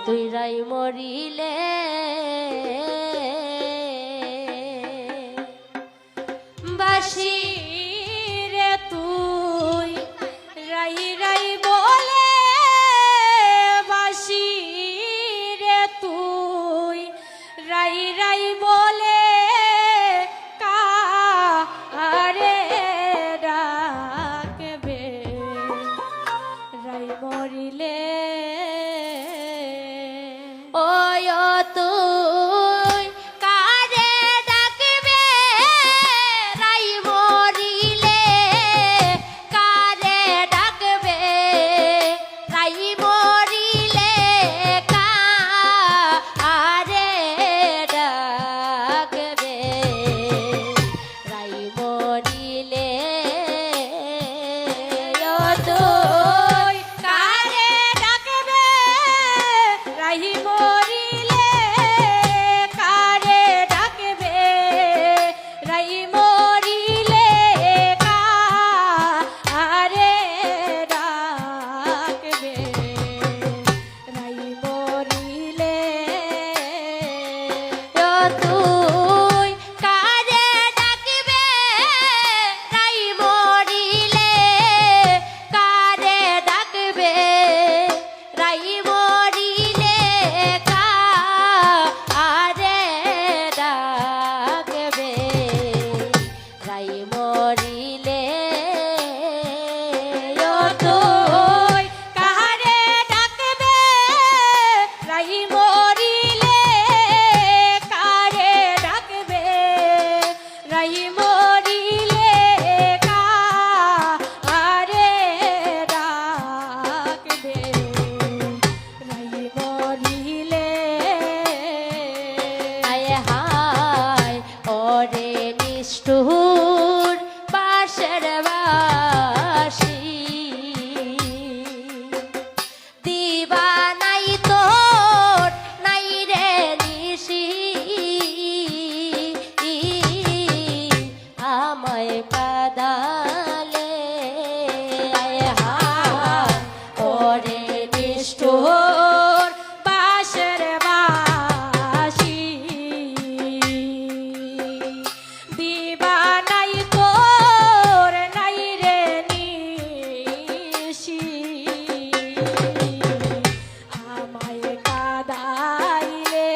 তুই রাই মরিলে বাসি রে তুই রাই রাই বলে বাসি রে তুই রাই রাই বলে কারে ডাকবে রাই মরিলে ওয় তুই কারে ডাকবে রাই মরিলে কারে ডাকবে রাই মরিলে কারে ডাকবে রাই মরিলে ও তুই কারে ডাকবে রাই মরিলে কারে ডাকবে রাই মরিলে কারে ডাকবে রাই মরিলে ও তুই কারে ডাকবে রাই মরিলে কারে ডাকবে রাই মরিলে কারে ডাকবে রাই মরিলে ও তুই কারে ডাকবে রাই মরিলে কারে ডাকবে রাই মরিলে কারে ডাকবে রাই মরিলে আয় হায় ওরে নিষ্ঠুর বাসর বাসি দিবা নাই তোর নাই রে নিশি আমায় কাদালে আয় হায় ওরে নিষ্ঠুর বাসর বাসি দিবা নাই তোর নাই রে নিশি আমায় কাদাইলে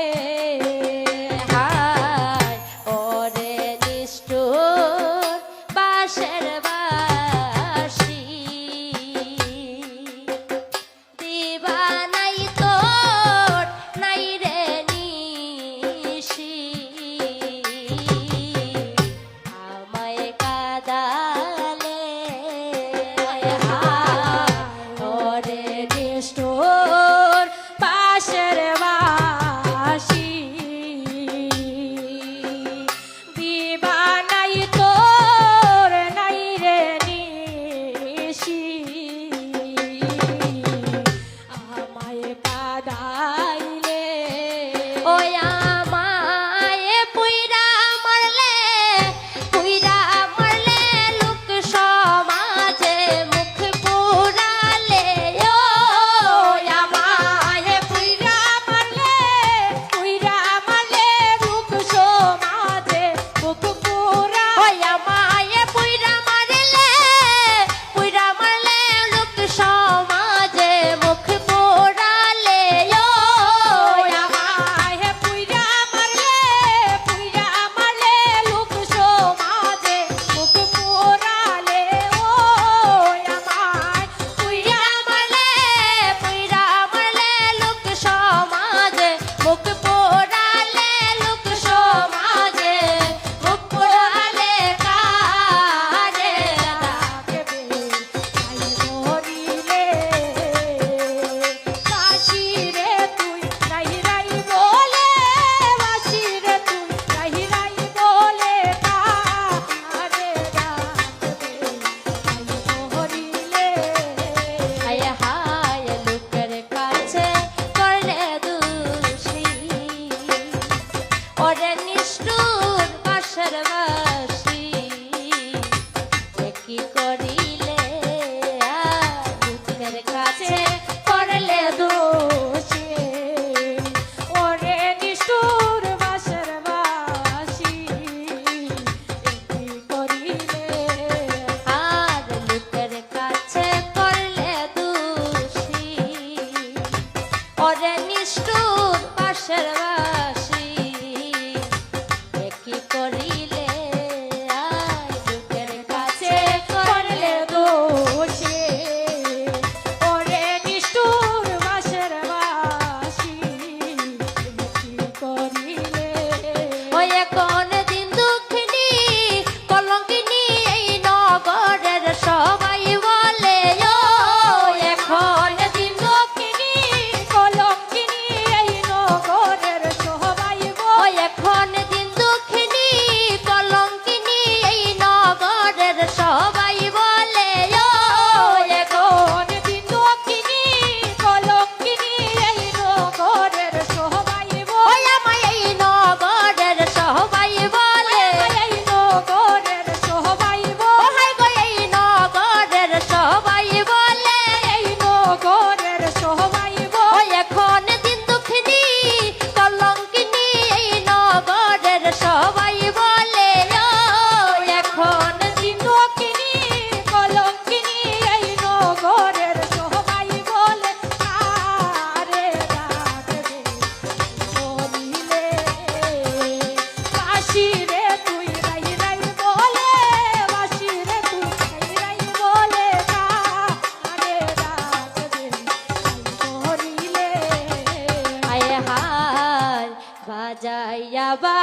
হায় ওরে নিষ্ঠুর বাসর বাসি দিবা নাই তোর নাই রে নিশি আমায় কাদালে ওরে নিষ্ঠুর বাসর বাসি দিবা নাই তোর নাই রে নিশি আমায় কাদাইলে ওই আমায় পুইরা মারলে বাবা